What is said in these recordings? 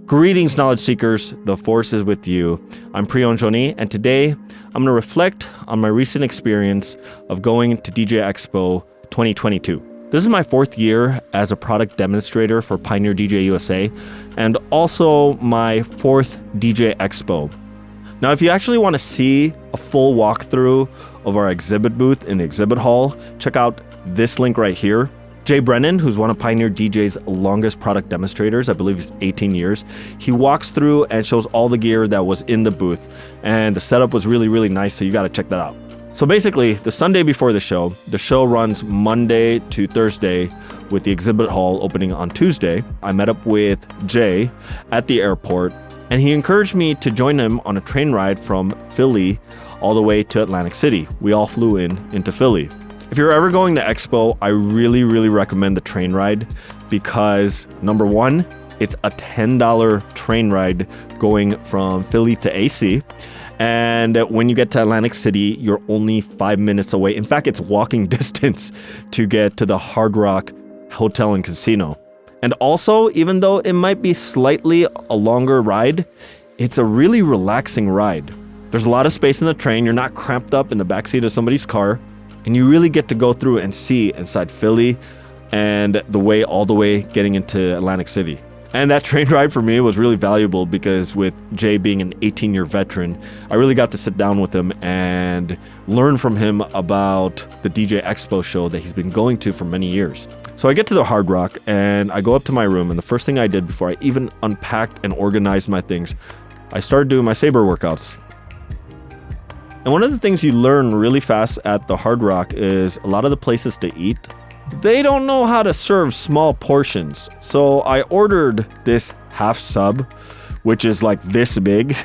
Greetings, knowledge seekers. The force is with you. I'm Priyon Joni, and today I'm going to reflect on my recent experience of going to DJ Expo 2022. This is my fourth year as a product demonstrator for Pioneer DJ USA, and also my fourth DJ Expo. Now, if you actually want to see a full walkthrough of our exhibit booth in the exhibit hall, check out this link right here. Jay Brennan, who's one of Pioneer DJ's longest product demonstrators, I believe he's 18 years, he walks through and shows all the gear that was in the booth, and the setup was really, really nice, so you got to check that out. So basically, the Sunday before the show runs Monday to Thursday with the exhibit hall opening on Tuesday. I met up with Jay at the airport, and he encouraged me to join him on a train ride from Philly all the way to Atlantic City. We all flew into Philly. If you're ever going to Expo, I really, really recommend the train ride because number one, it's a $10 train ride going from Philly to AC. And when you get to Atlantic City, you're only 5 minutes away. In fact, it's walking distance to get to the Hard Rock Hotel and Casino. And also, even though it might be slightly a longer ride, it's a really relaxing ride. There's a lot of space in the train. You're not cramped up in the backseat of somebody's car. And you really get to go through and see inside Philly and all the way getting into Atlantic City. And that train ride for me was really valuable because with Jay being an 18-year veteran, I really got to sit down with him and learn from him about the DJ Expo show that he's been going to for many years. So I get to the Hard Rock and I go up to my room, and the first thing I did before I even unpacked and organized my things, I started doing my saber workouts. And one of the things you learn really fast at the Hard Rock is a lot of the places to eat, they don't know how to serve small portions. So I ordered this half sub, which is like this big.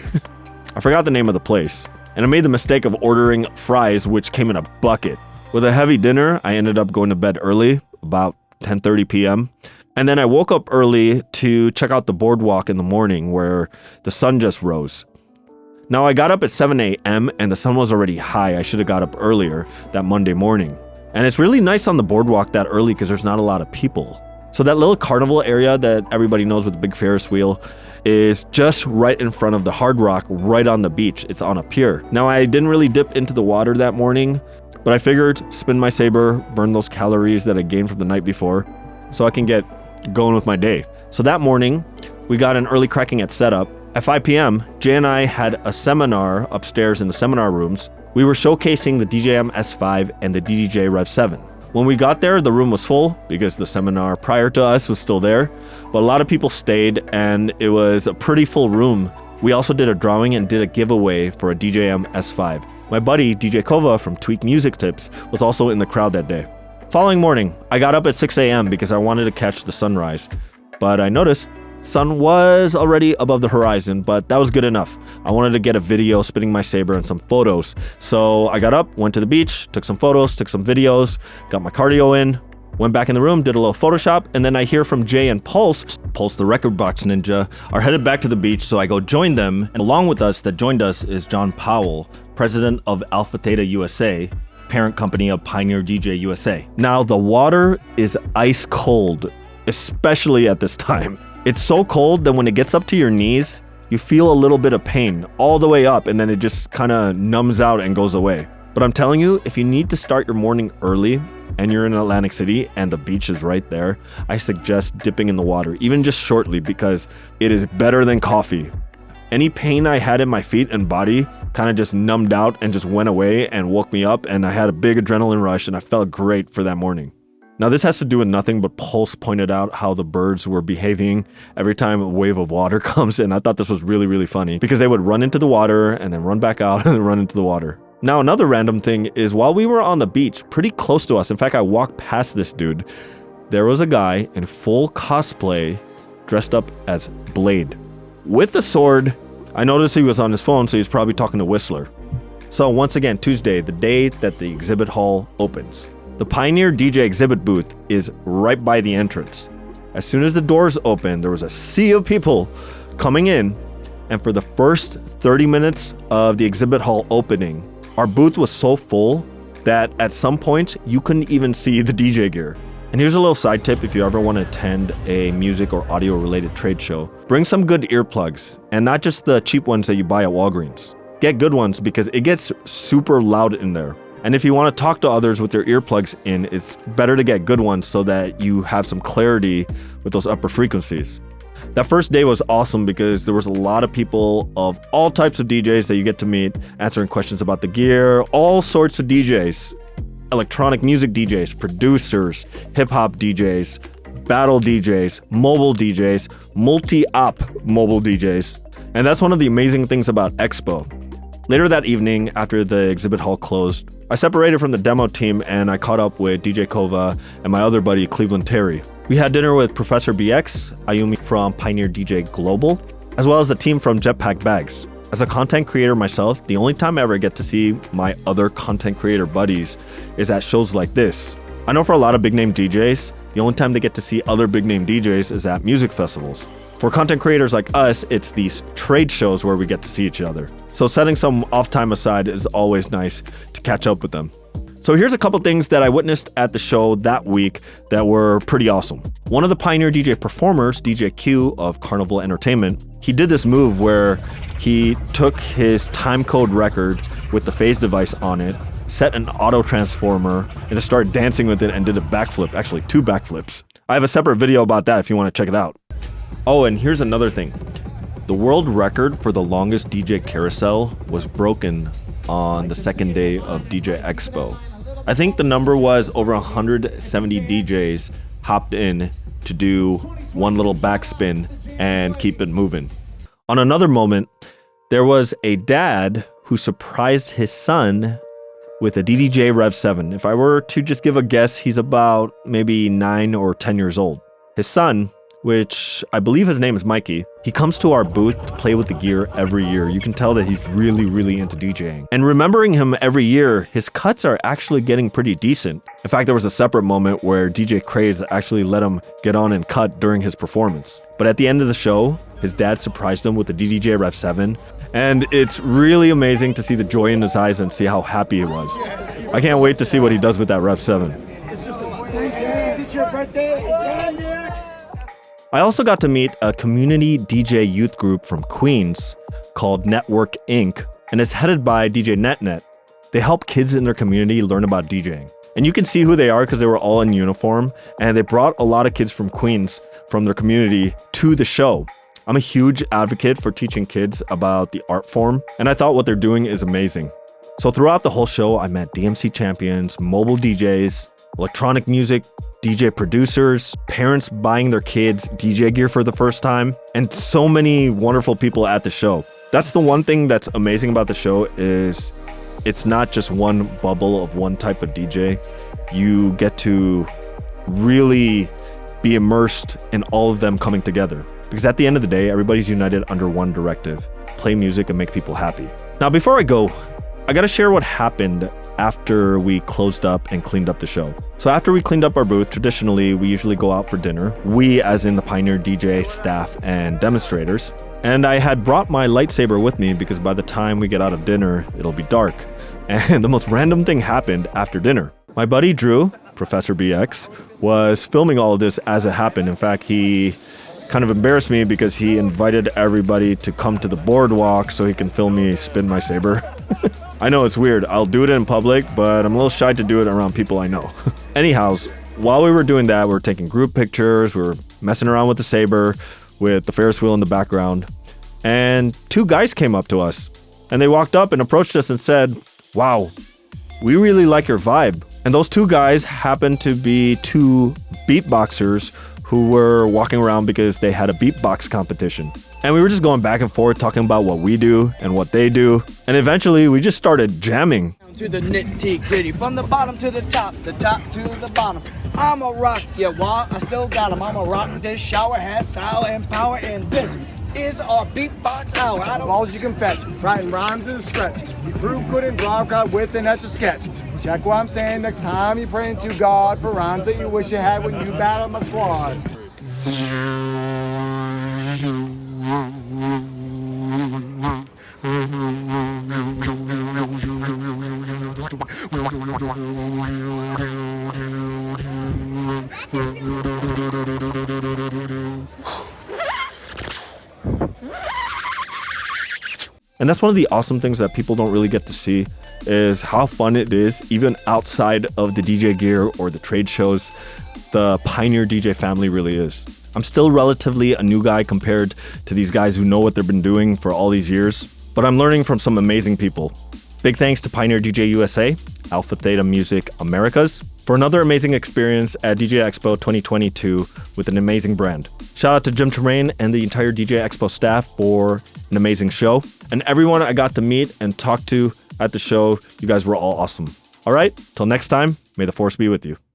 I forgot the name of the place. And I made the mistake of ordering fries, which came in a bucket. With a heavy dinner, I ended up going to bed early, about 10:30 p.m. And then I woke up early to check out the Boardwalk in the morning where the sun just rose. Now, I got up at 7 a.m. and the sun was already high. I should have got up earlier that Monday morning. And it's really nice on the Boardwalk that early because there's not a lot of people. So that little carnival area that everybody knows with the big Ferris wheel is just right in front of the Hard Rock, right on the beach. It's on a pier. Now, I didn't really dip into the water that morning, but I figured spin my saber, burn those calories that I gained from the night before so I can get going with my day. So that morning, we got an early cracking at setup. At 5 p.m., Jay and I had a seminar upstairs in the seminar rooms. We were showcasing the DJM S5 and the DJJ Rev 7. When we got there, the room was full because the seminar prior to us was still there, but a lot of people stayed and it was a pretty full room. We also did a drawing and did a giveaway for a DJM S5. My buddy, DJ Kova from Tweak Music Tips, was also in the crowd that day. Following morning, I got up at 6 a.m. because I wanted to catch the sunrise, but I noticed sun was already above the horizon, but that was good enough. I wanted to get a video spinning my saber and some photos. So I got up, went to the beach, took some photos, took some videos, got my cardio in, went back in the room, did a little Photoshop, and then I hear from Jay and Pulse the record box ninja, are headed back to the beach, so I go join them. And along with us that joined us is John Powell, president of Alpha Theta USA, parent company of Pioneer DJ USA. Now, the water is ice cold, especially at this time. It's so cold that when it gets up to your knees, you feel a little bit of pain all the way up, and then it just kind of numbs out and goes away. But I'm telling you, if you need to start your morning early and you're in Atlantic City and the beach is right there, I suggest dipping in the water, even just shortly, because it is better than coffee. Any pain I had in my feet and body kind of just numbed out and just went away and woke me up, and I had a big adrenaline rush and I felt great for that morning. Now, this has to do with nothing, but Pulse pointed out how the birds were behaving every time a wave of water comes in. I thought this was really, really funny because they would run into the water and then run back out and then run into the water. Now, another random thing is while we were on the beach, pretty close to us, in fact, I walked past this dude, there was a guy in full cosplay dressed up as Blade. With the sword, I noticed he was on his phone, so he was probably talking to Whistler. So once again, Tuesday, the day that the exhibit hall opens. The Pioneer DJ exhibit booth is right by the entrance. As soon as the doors opened, there was a sea of people coming in, and for the first 30 minutes of the exhibit hall opening, our booth was so full that at some points you couldn't even see the DJ gear. And here's a little side tip if you ever want to attend a music or audio related trade show. Bring some good earplugs, and not just the cheap ones that you buy at Walgreens. Get good ones because it gets super loud in there. And if you want to talk to others with your earplugs in, it's better to get good ones so that you have some clarity with those upper frequencies. That first day was awesome because there was a lot of people of all types of DJs that you get to meet, answering questions about the gear, all sorts of DJs. Electronic music DJs, producers, hip-hop DJs, battle DJs, mobile DJs, multi-op mobile DJs. And that's one of the amazing things about Expo. Later that evening, after the exhibit hall closed, I separated from the demo team and I caught up with DJ Kova and my other buddy, Cleveland Terry. We had dinner with Professor BX, Ayumi from Pioneer DJ Global, as well as the team from Jetpack Bags. As a content creator myself, the only time I ever get to see my other content creator buddies is at shows like this. I know for a lot of big name DJs, the only time they get to see other big name DJs is at music festivals. For content creators like us, it's these trade shows where we get to see each other. So setting some off time aside is always nice to catch up with them. So here's a couple things that I witnessed at the show that week that were pretty awesome. One of the Pioneer DJ performers, DJ Q of Carnival Entertainment, he did this move where he took his timecode record with the phase device on it, set an auto transformer, and just started dancing with it and did a backflip, actually 2 backflips. I have a separate video about that if you want to check it out. Oh, and here's another thing. The world record for the longest DJ carousel was broken on the second day of DJ Expo. I think the number was over 170 DJs hopped in to do one little backspin and keep it moving. On another moment, there was a dad who surprised his son with a DDJ Rev 7. If I were to just give a guess, he's about maybe 9 or 10 years old. His son, which I believe his name is Mikey, he comes to our booth to play with the gear every year. You can tell that he's really into DJing. And remembering him every year, his cuts are actually getting pretty decent. In fact, there was a separate moment where DJ Craze actually let him get on and cut during his performance. But at the end of the show, his dad surprised him with the DDJ Rev 7. And it's really amazing to see the joy in his eyes and see how happy he was. I can't wait to see what he does with that Rev 7. It's your birthday. I also got to meet a community DJ youth group from Queens called Network Inc. and it's headed by DJ NetNet. They help kids in their community learn about DJing. And you can see who they are because they were all in uniform and they brought a lot of kids from Queens from their community to the show. I'm a huge advocate for teaching kids about the art form and I thought what they're doing is amazing. So throughout the whole show, I met DMC champions, mobile DJs, electronic music, DJ producers, parents buying their kids DJ gear for the first time, and so many wonderful people at the show. That's the one thing that's amazing about the show is it's not just one bubble of one type of DJ. You get to really be immersed in all of them coming together. Because at the end of the day, everybody's united under one directive: play music and make people happy. Now, before I go, I gotta share what happened after we closed up and cleaned up the show. So after we cleaned up our booth, traditionally we usually go out for dinner. We, as in the Pioneer DJ staff and demonstrators. And I had brought my lightsaber with me because by the time we get out of dinner, it'll be dark. And the most random thing happened after dinner. My buddy Drew, Professor BX, was filming all of this as it happened. In fact, he kind of embarrassed me because he invited everybody to come to the Boardwalk so he can film me spin my saber. I know it's weird. I'll do it in public, but I'm a little shy to do it around people I know. Anyhow, while we were doing that, we were taking group pictures, we were messing around with the saber, with the Ferris wheel in the background, and 2 guys came up to us, and they walked up and approached us and said, "Wow, we really like your vibe." And those 2 guys happened to be 2 beatboxers who were walking around because they had a beatbox competition. And we were just going back and forth talking about what we do and what they do. And eventually we just started jamming. To the nitty gritty, from the bottom to the top to the bottom. I'ma rock ya while I still got 'em. I'ma rock this shower, has style and power, and this is our beatbox hour. I don't Balls you can fetch, writing rhymes is a stretch. You prove couldn't draw out with an etch a sketch. Check what I'm saying next time you praying to God for rhymes that you wish you had when you battled my squad. And that's one of the awesome things that people don't really get to see, is how fun it is, even outside of the DJ gear or the trade shows. The Pioneer DJ family really is. I'm still relatively a new guy compared to these guys who know what they've been doing for all these years, but I'm learning from some amazing people. Big thanks to Pioneer DJ USA, Alpha Theta Music Americas, for another amazing experience at DJ Expo 2022 with an amazing brand. Shout out to Jim Tremaine and the entire DJ Expo staff for an amazing show. And everyone I got to meet and talk to at the show, you guys were all awesome. All right, till next time, may the force be with you.